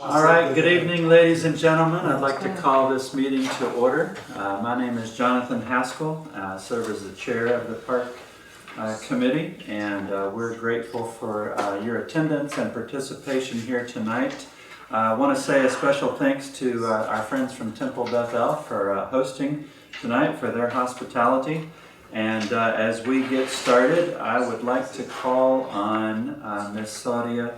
All right, good evening, ladies and gentlemen. I'd like to call this meeting to order. My name is Jonathan Haskell. I serve as the chair of the Park Committee, and we're grateful for your attendance and participation here tonight. I want to say a special thanks to our friends from Temple Bethel for hosting tonight, for their hospitality. And as we get started, I would like to call on Ms. Saudia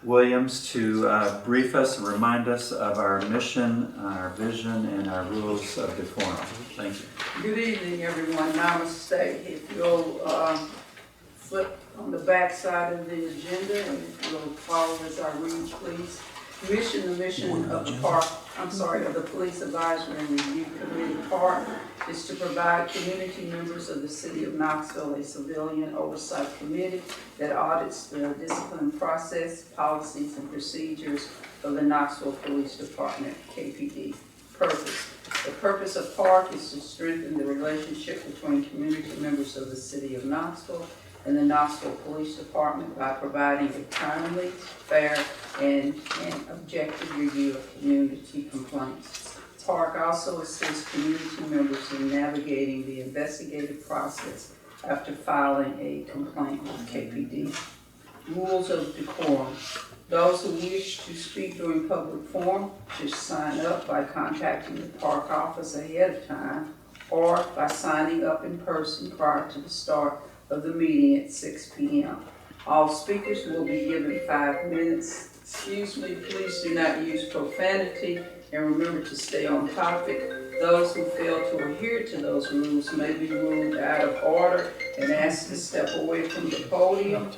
Williams to brief us and remind us of our mission, our vision, and our rules of decorum. Thank you. Good evening, everyone. Namaste. If you'll flip on the back side of the agenda, and if you'll follow as I read, please. The mission of the of the Police Advisory and Review Committee, Parc, is to provide community members of the City of Knoxville a civilian oversight committee that audits the discipline process, policies, and procedures of the Knoxville Police Department, KPD. Purpose. The purpose of Parc is to strengthen the relationship between community members of the City of Knoxville and the Knoxville Police Department by providing a timely, fair, and objective review of community complaints. Parc also assists community members in navigating the investigative process after filing a complaint with KPD. Rules of decorum. Those who wish to speak during public forum should sign up by contacting the Parc office ahead of time or by signing up in person prior to the start of the meeting at 6 p.m. All speakers will be given 5 minutes. Excuse me, please do not use profanity and remember to stay on topic. Those who fail to adhere to those rules may be ruled out of order and asked to step away from the podium.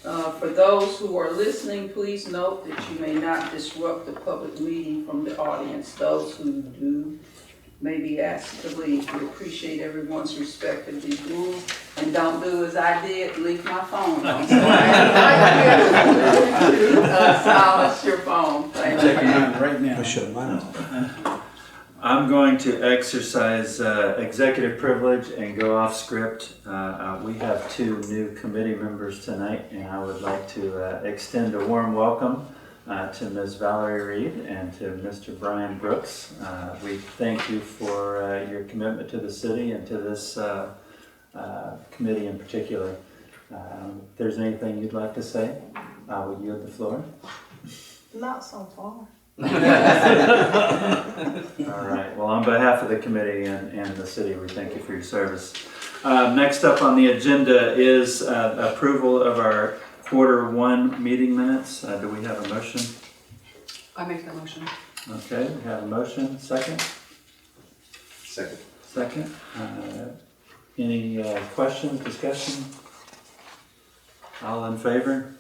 For those who are listening, please note that you may not disrupt the public meeting from the audience. Those who do may be asked to leave. We appreciate everyone's respect of these rules, and don't do as I did, leave my phone on. So I invite you to silence your phone. Thank you. Right now. I shut mine off. I'm going to exercise executive privilege and go off script. We have 2 new committee members tonight, and I would like to extend a warm welcome to Ms. Valerie Reed and to Mr. Brian Brooks. We thank you for your commitment to the city and to this committee in particular. If there's anything you'd like to say, I will yield the floor. Not so far. All right. Well, on behalf of the committee and the city, we thank you for your service. Next up on the agenda is approval of our Q1 meeting minutes. Do we have a motion? I make the motion. Okay, we have a motion. Second? Second. Any questions, discussion? All in favor?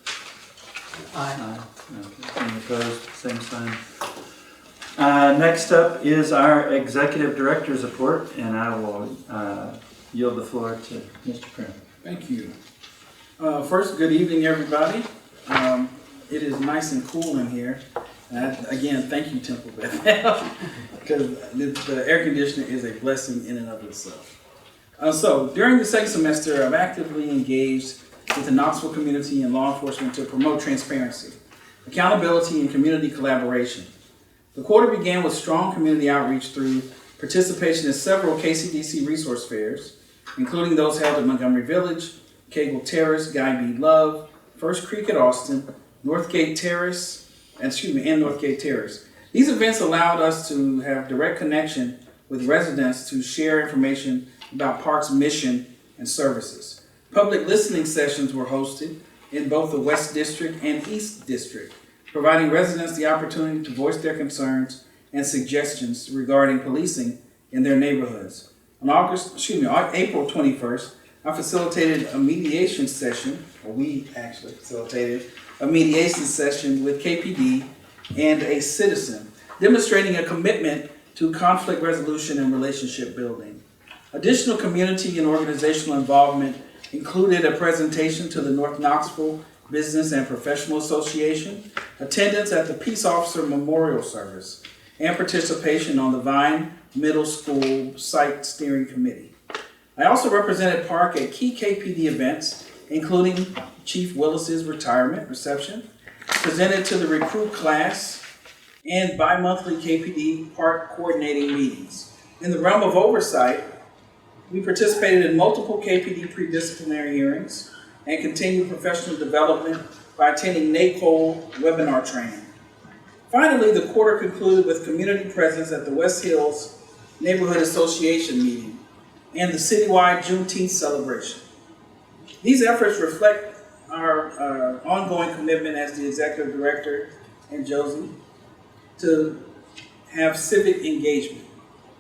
Aye. Okay. Any opposed? Same sign. Next up is our executive director's report, and I will yield the floor to Mr. Prim. Thank you. First, good evening, everybody. It is nice and cool in here. And again, thank you, Temple Bethel, because the air conditioner is a blessing in and of itself. So, during the second semester, I've actively engaged with the Knoxville community and law enforcement to promote transparency, accountability, and community collaboration. The quarter began with strong community outreach through participation in several KCDC resource fairs, including those held at Montgomery Village, Cable Terrace, Guy B. Love, First Creek at Austin, Northgate Terrace. These events allowed us to have direct connection with residents to share information about Parc's mission and services. Public listening sessions were hosted in both the West District and East District, providing residents the opportunity to voice their concerns and suggestions regarding policing in their neighborhoods. On April 21st, I facilitated a mediation session, or we actually facilitated a mediation session with KPD and a citizen, demonstrating a commitment to conflict resolution and relationship building. Additional community and organizational involvement included a presentation to the North Knoxville Business and Professional Association, attendance at the Peace Officer Memorial Service, and participation on the Vine Middle School Site Steering Committee. I also represented Parc at key KPD events, including Chief Willis's retirement reception, presented to the recruit class and bi-monthly KPD Park coordinating meetings. In the realm of oversight, we participated in multiple KPD pre-disciplinary hearings and continued professional development by attending NACOL webinar training. Finally, the quarter concluded with community presence at the West Hills Neighborhood Association meeting and the citywide Juneteenth celebration. These efforts reflect our ongoing commitment as the executive director and Josie to have civic engagement,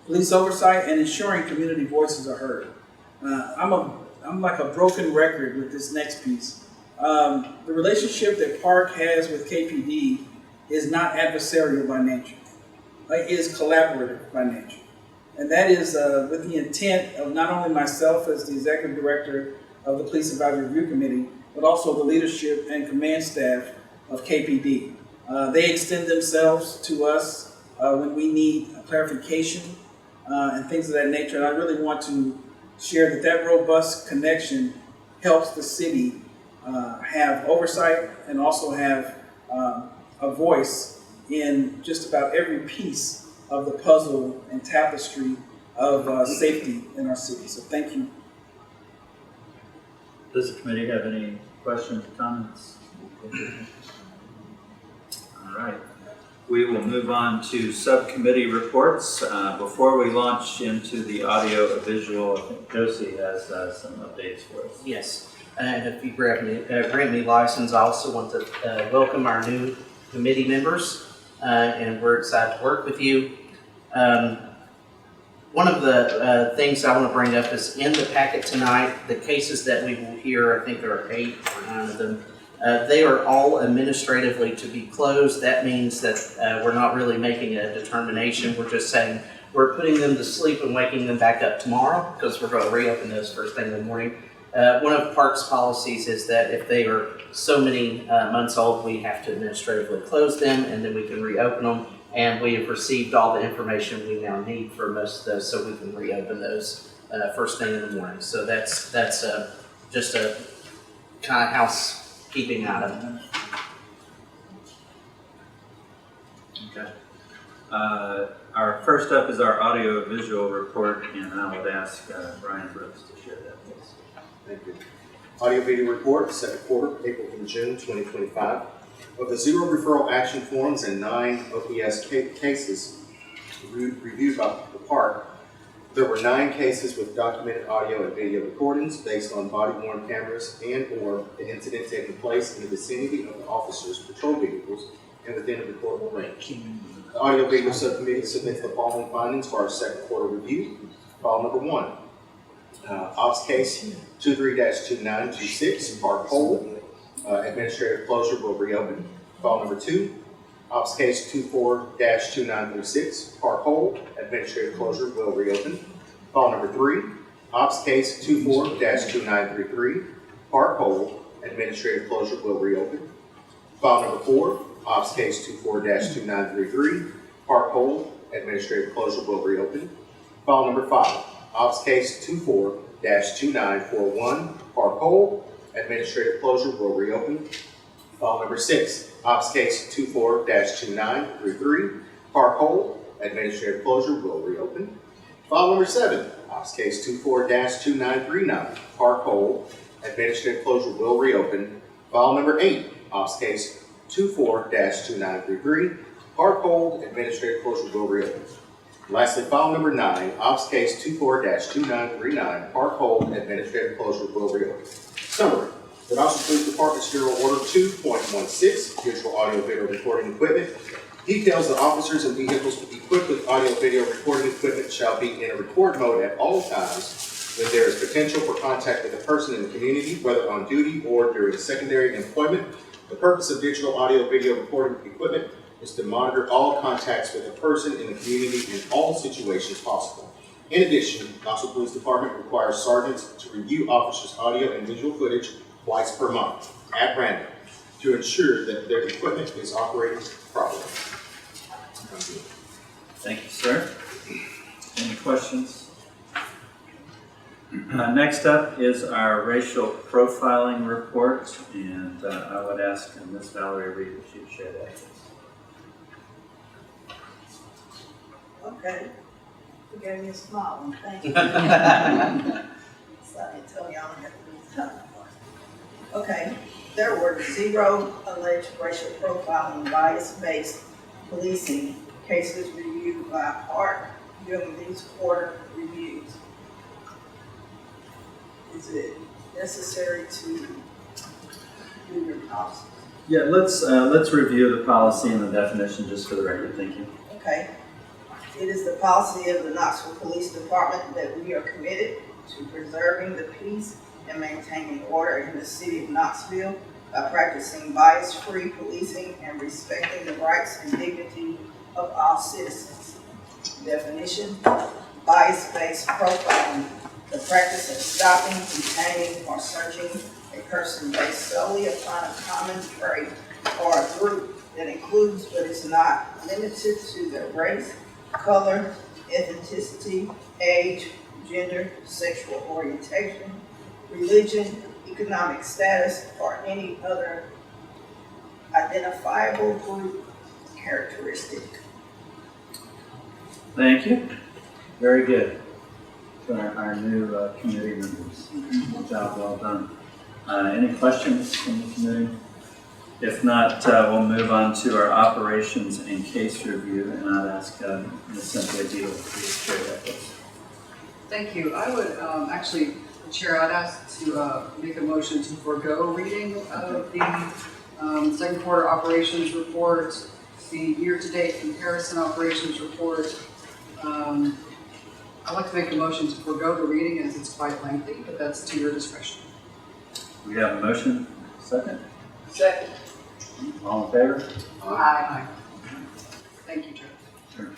police oversight, and ensuring community voices are heard. I'm like a broken record with this next piece. The relationship that Park has with KPD is not adversarial by nature. It is collaborative by nature. And that is with the intent of not only myself as the executive director of the Police Advisory Review Committee, but also the leadership and command staff of KPD. They extend themselves to us when we need clarification and things of that nature. And I really want to share that robust connection helps the city have oversight and also have a voice in just about every piece of the puzzle and tapestry of safety in our city. So thank you. Does the committee have any questions or comments? All right. We will move on to subcommittee reports. Before we launch into the audio visual, I think Josie has some updates for us. Yes, and if you grant me license, I also want to welcome our new committee members, and we're excited to work with you. One of the things I want to bring up is in the packet tonight, the cases that we will hear, I think there are 8 or 9 of them, they are all administratively to be closed. That means that we're not really making a determination. We're just saying we're putting them to sleep and waking them back up tomorrow because we're going to reopen those first thing in the morning. One of Park's policies is that if they are so many months old, we have to administratively close them and then we can reopen them. And we have received all the information we now need for most of those so we can reopen those first thing in the morning. So that's just a kind of housekeeping item. Okay. Our first up is our audio visual report, and I would ask Brian Brooks to share that, please. Thank you. Audio video report, second quarter, April through June 2025. Of the 0 referral action forms and 9 OPS cases reviewed by the Park, there were 9 cases with documented audio and video recordings based on body-worn cameras and/or an incident taking place in the vicinity of the officers' patrol vehicles and within a reportable range. The audio video subcommittee submits the following findings for our second quarter review. File number 1, Ops case 23-2926, Park Hold. Administrative closure will reopen. File number 2, Ops case 24-2936, Park Hold. Administrative closure will reopen. File number 3, Ops case 24-2933, Park Hold. Administrative closure will reopen. File number 4, Ops case 24-2933, Park Hold. Administrative closure will reopen. File number 5, Ops case 24-2941, Park Hold. Administrative closure will reopen. File number 6, Ops case 24-2933, Park Hold. Administrative closure will reopen. File number 7, Ops case 24-2939, Park Hold. Administrative closure will reopen. File number 8, Ops case 24-2933, Park Hold. Administrative closure will reopen. Lastly, file number 9, Ops case 24-2939, Park Hold. Administrative closure will reopen. Summary. The Knoxville Police Department's General Order 2.16, Digital Audio Video Recording Equipment, details that officers and vehicles equipped with audio video recording equipment shall be in a record mode at all times when there is potential for contact with a person in the community, whether on duty or during secondary employment. The purpose of digital audio video recording equipment is to monitor all contacts with a person in the community in all situations possible. In addition, Knoxville Police Department requires sergeants to review officers' audio and visual footage twice per month at random to ensure that their equipment is operating properly. Thank you, sir. Any questions? Next up is our racial profiling report, and I would ask Ms. Valerie Reed if she'd share that. Okay. You gave me a smile, thank you. So I didn't tell y'all I had to lose time. Okay, there were 0 alleged racial profiling, bias-based policing cases reviewed by Parc during these quarter reviews. Is it necessary to do your policy? Yeah, let's review the policy and the definition just for the record, thank you. Okay. It is the policy of the Knoxville Police Department that we are committed to preserving the peace and maintaining order in the city of Knoxville by practicing bias-free policing and respecting the rights and dignity of all citizens. Definition: bias-based profiling, the practice of stopping, detaining, or searching a person based solely upon a common trait or a group that includes but is not limited to their race, color, ethnicity, age, gender, sexual orientation, religion, economic status, or any other identifiable group characteristic. Thank you. Very good. For our new committee members. Good job, well done. Any questions from the committee? If not, we'll move on to our operations and case review, and I'd ask Ms. Cynthia Deal to please chair that, please. Thank you. I would actually, Chair, I'd ask to make a motion to forego reading of the second quarter operations report, the year-to-date comparison operations report. I'd like to make a motion to forego the reading as it's quite lengthy, but that's to your discretion. We have a motion. Second? Second. All in favor? Aye. Thank you, Chair. Sure.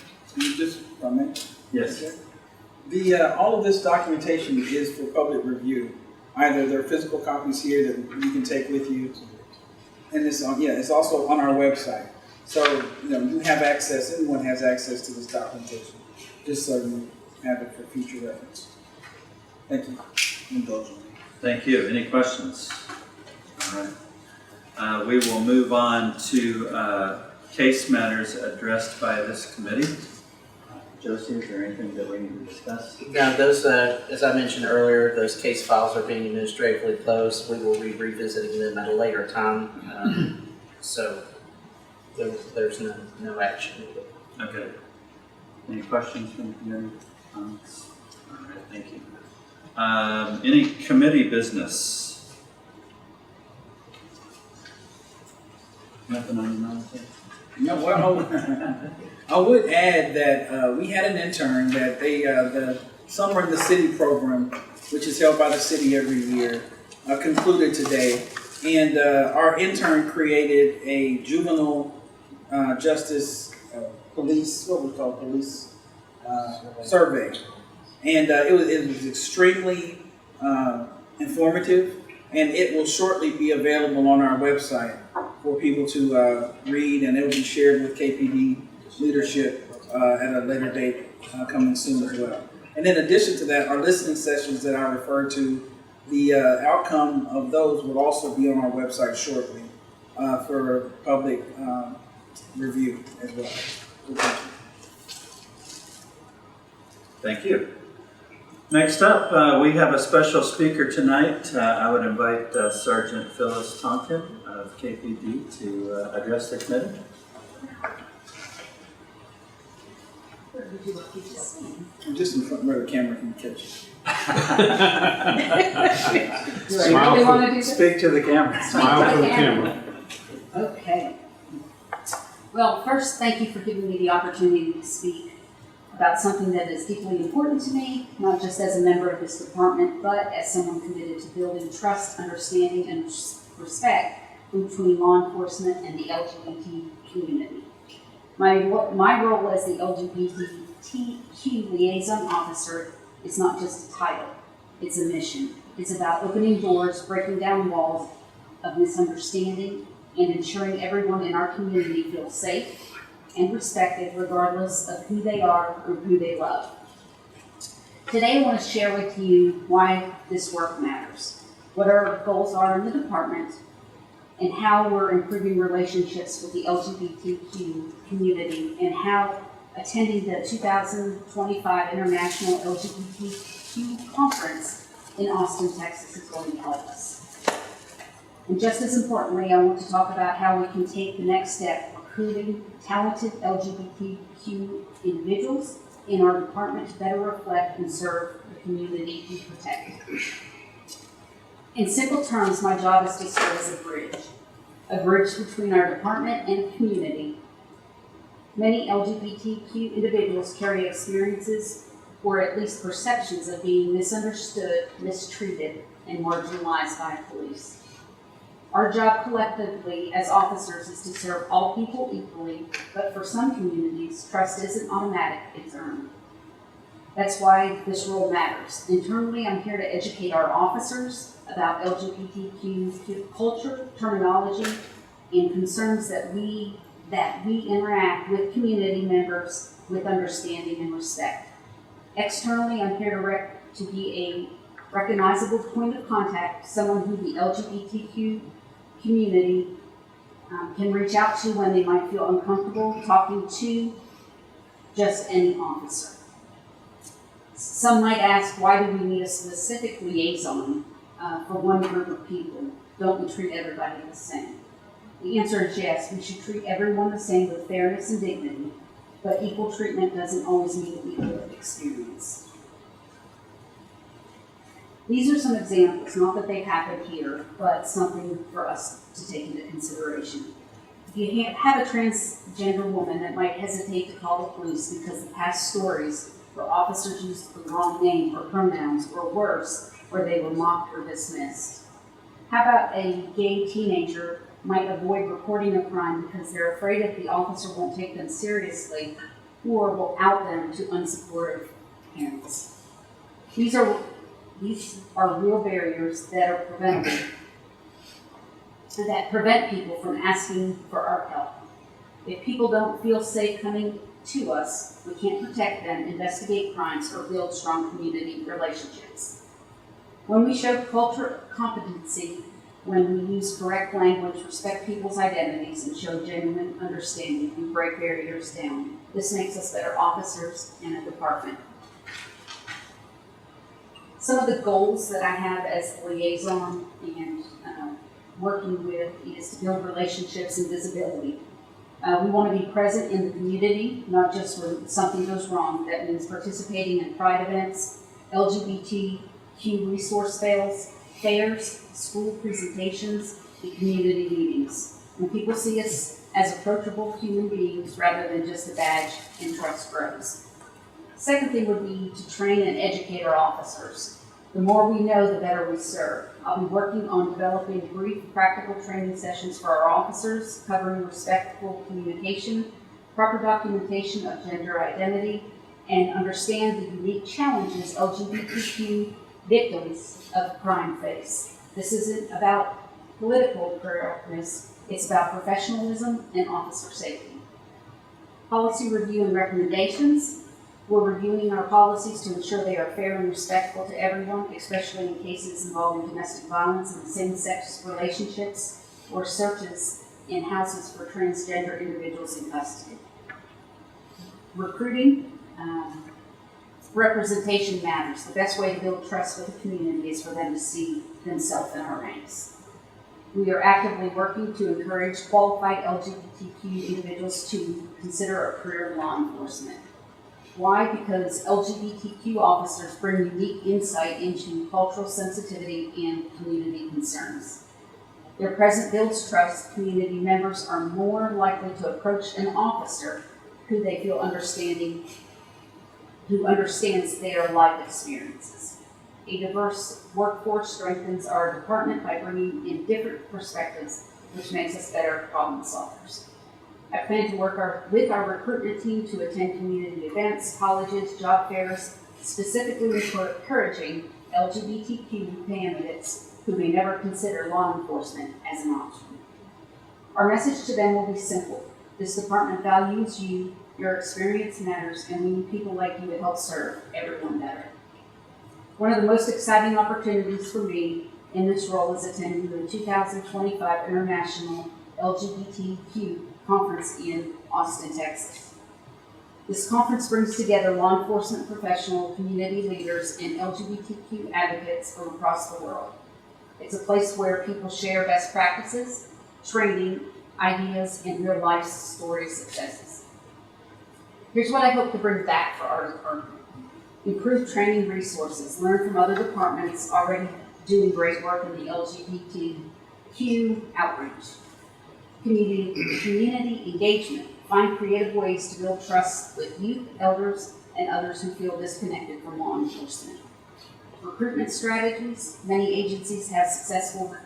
Just a minute. Yes. All of this documentation is for public review. Either there are physical copies here that you can take with you, and it's also on our website. So you have access. Anyone has access to this documentation, just so you have it for future reference. Thank you. Indulge me. Thank you. Any questions? All right. We will move on to case matters addressed by this committee. Josie, is there anything that we need to discuss? Now, those, as I mentioned earlier, those case files are being administratively closed. We will be revisiting them at a later time. So there's no action needed. Okay. Any questions from the committee? All right, thank you. Any committee business? Nothing on your mind? No, well, I would add that we had an intern that the Summer in the City program, which is held by the city every year, concluded today. And our intern created a juvenile justice police, what we call police survey. And it was extremely informative, and it will shortly be available on our website for people to read, and it will be shared with KPD leadership at a later date coming soon as well. And in addition to that, our listening sessions that I referred to, the outcome of those will also be on our website shortly for public review as well. Thank you. Next up, we have a special speaker tonight. I would invite Sergeant Phyllis Tonkin of KPD to address the committee. Where would you like me to sing? I'm just in front where the camera can catch you. Do I really want to do this? Speak to the camera. Smile for the camera. Okay. Well, first, thank you for giving me the opportunity to speak about something that is deeply important to me, not just as a member of this department, but as someone committed to building trust, understanding, and respect between law enforcement and the LGBT community. My role as the LGBTQ liaison officer is not just a title, it's a mission. It's about opening doors, breaking down walls of misunderstanding, and ensuring everyone in our community feels safe and respected regardless of who they are or who they love. Today I want to share with you why this work matters, what our goals are in the department, and how we're improving relationships with the LGBTQ community, and how attending the 2025 International LGBTQ Conference in Austin, Texas is going to help us. And just as importantly, I want to talk about how we can take the next step recruiting talented LGBTQ individuals in our department to better reflect and serve the community we protect. In simple terms, my job is to serve as a bridge between our department and the community. Many LGBTQ individuals carry experiences or at least perceptions of being misunderstood, mistreated, and marginalized by police. Our job collectively as officers is to serve all people equally, but for some communities, trust isn't automatic, it's earned. That's why this role matters. Internally, I'm here to educate our officers about LGBTQ culture, terminology, and concerns that we interact with community members with understanding and respect. Externally, I'm here to be a recognizable point of contact, someone who the LGBTQ community can reach out to when they might feel uncomfortable talking to just any officer. Some might ask, why do we need a specific liaison for one group of people? Don't we treat everybody the same? The answer is yes, we should treat everyone the same with fairness and dignity, but equal treatment doesn't always mean equal experience. These are some examples, not that they happen here, but something for us to take into consideration. If you have a transgender woman that might hesitate to call the police because of past stories where officers used the wrong name or pronouns, or worse, where they were mocked or dismissed. How about a gay teenager might avoid reporting a crime because they're afraid that the officer won't take them seriously or will out them to unsupportive parents? These are real barriers that are preventable, that prevent people from asking for our help. If people don't feel safe coming to us, we can't protect them, investigate crimes, or build strong community relationships. When we show cultural competency, when we use correct language, respect people's identities, and show genuine understanding, we break barriers down. This makes us better officers in a department. Some of the goals that I have as a liaison and working with is to build relationships and visibility. We want to be present in the community, not just when something goes wrong. That means participating in pride events, LGBTQ resource fairs, school presentations, and community meetings. When people see us as approachable human beings rather than just a badge, and trust grows. Second thing would be to train and educate our officers. The more we know, the better we serve. I'll be working on developing brief, practical training sessions for our officers, covering respectful communication, proper documentation of gender identity, and understand the unique challenges LGBTQ victims of crime face. This isn't about political correctness, it's about professionalism and officer safety. Policy review and recommendations. We're reviewing our policies to ensure they are fair and respectful to everyone, especially in cases involving domestic violence and same-sex relationships or searches in houses for transgender individuals in custody. Recruiting. Representation matters. The best way to build trust with the community is for them to see themselves in our ranks. We are actively working to encourage qualified LGBTQ individuals to consider a career in law enforcement. Why? Because LGBTQ officers bring unique insight into cultural sensitivity and community concerns. Their presence builds trust. Community members are more likely to approach an officer who they feel who understands their life experiences. A diverse workforce strengthens our department by bringing in different perspectives, which makes us better problem solvers. I plan to work with our recruitment team to attend community events, colleges, job fairs, specifically encouraging LGBTQ candidates who may never consider law enforcement as an option. Our message to them will be simple. This department values you, your experience matters, and we need people like you to help serve everyone better. One of the most exciting opportunities for me in this role is attending the 2025 International LGBTQ Conference in Austin, Texas. This conference brings together law enforcement professionals, community leaders, and LGBTQ advocates from across the world. It's a place where people share best practices, training, ideas, and real-life story successes. Here's what I hope to bring back for our department. Improved training resources, learn from other departments already doing great work in the LGBTQ outreach. Community engagement, find creative ways to build trust with youth, elders, and others who feel disconnected from law enforcement. Recruitment strategies, many agencies have successfully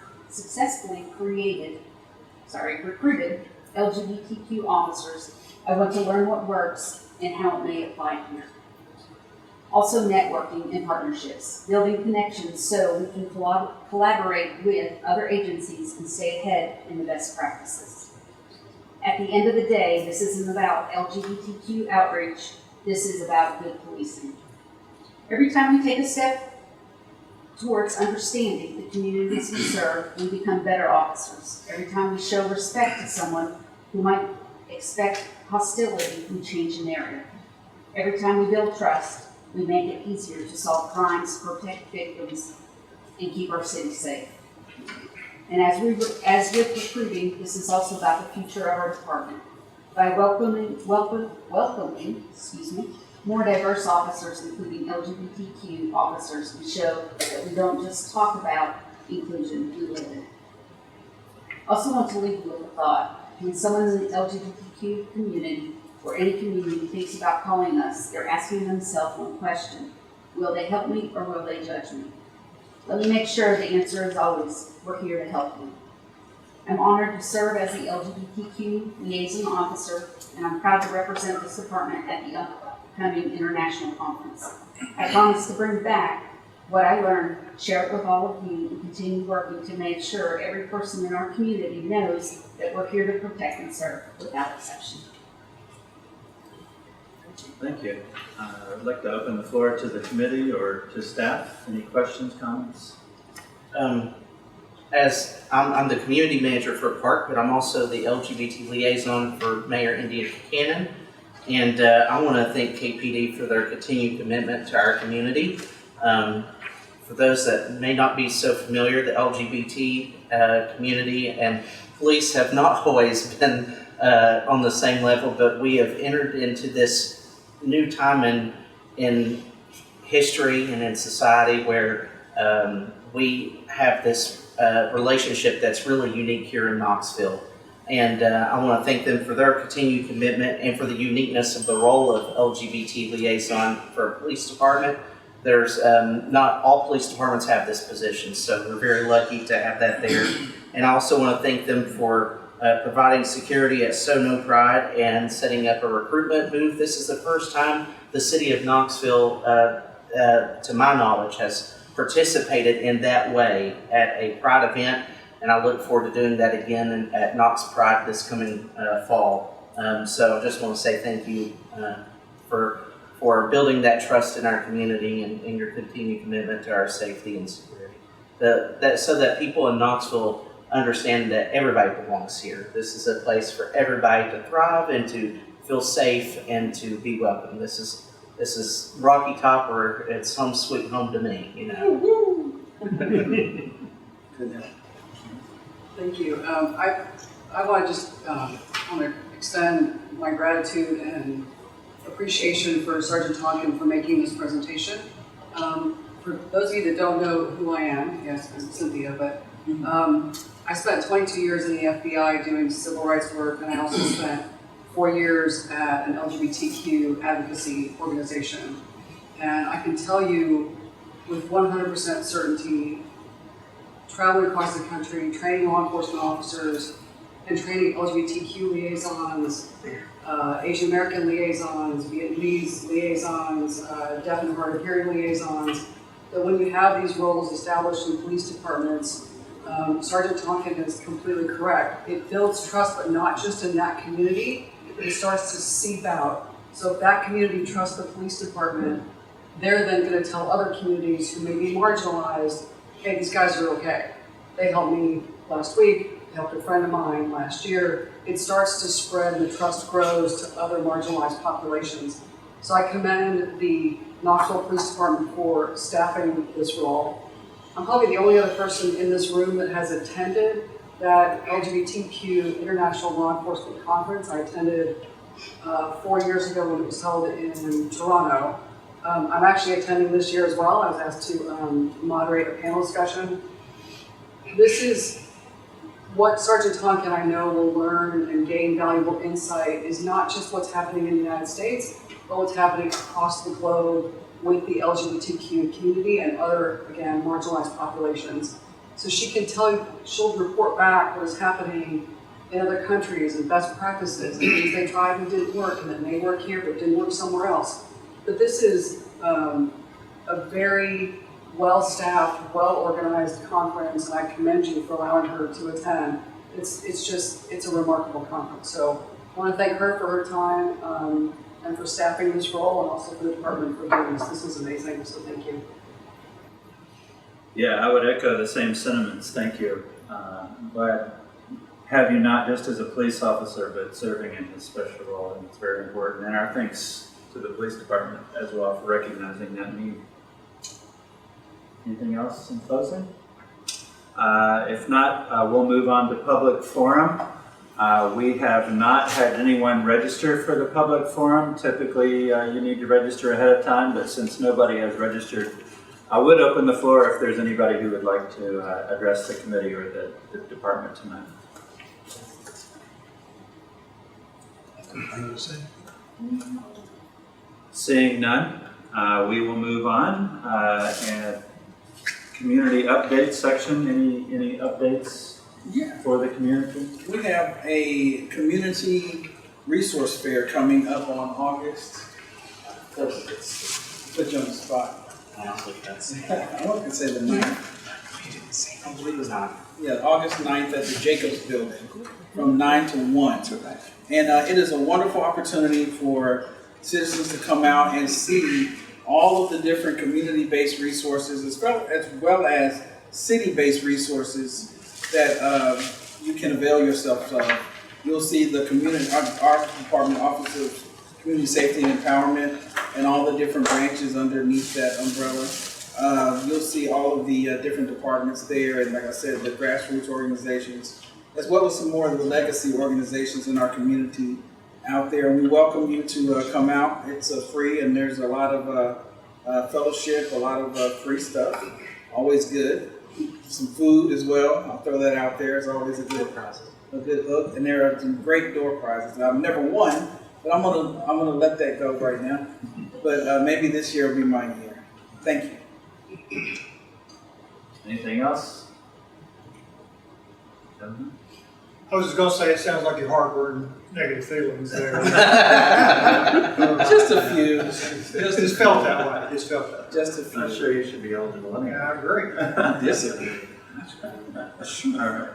recruited LGBTQ officers. I want to learn what works and how it may apply here. Also networking and partnerships, building connections so we can collaborate with other agencies and stay ahead in the best practices. At the end of the day, this isn't about LGBTQ outreach, this is about good policing. Every time we take a step towards understanding the communities we serve, we become better officers. Every time we show respect to someone who might expect hostility, we change an area. Every time we build trust, we make it easier to solve crimes, protect victims, and keep our city safe. And as with recruiting, this is also about the future of our department. By welcoming more diverse officers, including LGBTQ officers, we show that we don't just talk about inclusion, we live it. I also want to leave you with a thought. When someone in the LGBTQ community or any community thinks about calling us, they're asking themselves one question: will they help me or will they judge me? Let me make sure the answer is always, we're here to help you. I'm honored to serve as the LGBTQ liaison officer, and I'm proud to represent this department at the upcoming international conference. I promise to bring back what I learned, share it with all of you, and continue working to make sure every person in our community knows that we're here to protect and serve without exception. Thank you. I'd like to open the floor to the committee or to staff. Any questions, comments? As I'm the community manager for Parc, but I'm also the LGBT liaison for Mayor India Buchanan. And I want to thank KPD for their continued commitment to our community. For those that may not be so familiar, the LGBT community and police have not always been on the same level, but we have entered into this new time in history and in society where we have this relationship that's really unique here in Knoxville. And I want to thank them for their continued commitment and for the uniqueness of the role of LGBT liaison for a police department. There's not all police departments have this position, so we're very lucky to have that there. And I also want to thank them for providing security at So No Pride and setting up a recruitment booth. This is the first time the city of Knoxville, to my knowledge, has participated in that way at a Pride event, and I look forward to doing that again at Knox Pride this coming fall. So I just want to say thank you for building that trust in our community and your continued commitment to our safety and security. So that people in Knoxville understand that everybody belongs here. This is a place for everybody to thrive and to feel safe and to be welcome. This is Rocky Top, or it's home sweet home to me, you know. Thank you. I want to just want to extend my gratitude and appreciation for Sergeant Tonkin for making this presentation. For those of you that don't know who I am, yes, I'm Cynthia, but I spent 22 years in the FBI doing civil rights work, and I also spent 4 years at an LGBTQ advocacy organization. And I can tell you with 100% certainty, traveling across the country, training law enforcement officers, and training LGBTQ liaisons, Asian American liaisons, Vietnamese liaisons, deaf and hard of hearing liaisons, that when you have these roles established in police departments, Sergeant Tonkin is completely correct. It builds trust, but not just in that community. It starts to seep out. So if that community trusts the police department, they're then going to tell other communities who may be marginalized, hey, these guys are okay. They helped me last week, they helped a friend of mine last year. it starts to spread and the trust grows to other marginalized populations. So I commend the Knoxville Police Department for staffing this role. I'm probably the only other person in this room that has attended that LGBTQ International Law Enforcement Conference. I attended 4 years ago when it was held in Toronto. I'm actually attending this year as well. I was asked to moderate a panel discussion. This is what Sergeant Tonk and I know will learn and gain valuable insight is not just what's happening in the United States, but what's happening across the globe with the LGBTQ community and other, again, marginalized populations. So she can tell you, she'll report back what is happening in other countries and best practices and things they tried and didn't work and that may work here but didn't work somewhere else. But this is a very well-staffed, well-organized conference, and I commend you for allowing her to attend. It's a remarkable conference. So I want to thank her for her time and for staffing this role, and also for the department for doing this. This is amazing, so thank you. Yeah, I would echo the same sentiments. Thank you. I'm glad have you not just as a police officer, but serving in this special role, and it's very important. And our thanks to the police department as well for recognizing that need. Anything else in closing? If not, we'll move on to public forum. We have not had anyone register for the public forum. Typically, you need to register ahead of time, but since nobody has registered, I would open the floor if there's anybody who would like to address the committee or the department tonight. Seeing none, we will move on. And community update section, any updates for the community? We have a community resource fair coming up on August. Put you on the spot. Honestly, that's. I want to say the 9th. I believe it's not. Yeah, August 9th at the Jacobs Building from 9 to 1. And it is a wonderful opportunity for citizens to come out and see all of the different community-based resources as well as city-based resources that you can avail yourself of. You'll see the community, our department, Office of Community Safety and Empowerment, and all the different branches underneath that umbrella. You'll see all of the different departments there, and like I said, the grassroots organizations, as well as some more of the legacy organizations in our community out there. And we welcome you to come out. It's free, and there's a lot of fellowship, a lot of free stuff. Always good. Some food as well. I'll throw that out there. It's always a good look. And there are some great door prizes. I've never won, but I'm gonna let that go right now. But maybe this year will be my year. Thank you. Anything else? I was just gonna say, it sounds like you're harboring negative feelings there. Just a few. It's felt that way, it's felt that way. Just a few. I'm sure you should be eligible. Yeah, I agree. Discipline. All right.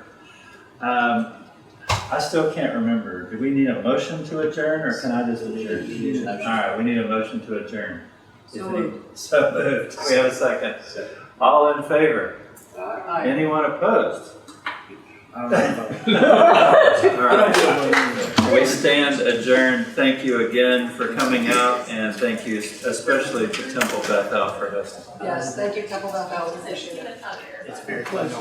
I still can't remember. Do we need a motion to adjourn, or can I just adjourn? All right, we need a motion to adjourn. So moved. So moved. We have a second. All in favor? Aye. Anyone opposed? All All right. We stand adjourned. Thank you again for coming out, and thank you especially to Temple Bethel for hosting. Yes, thank you, Temple Beth. I appreciate it. It's very close.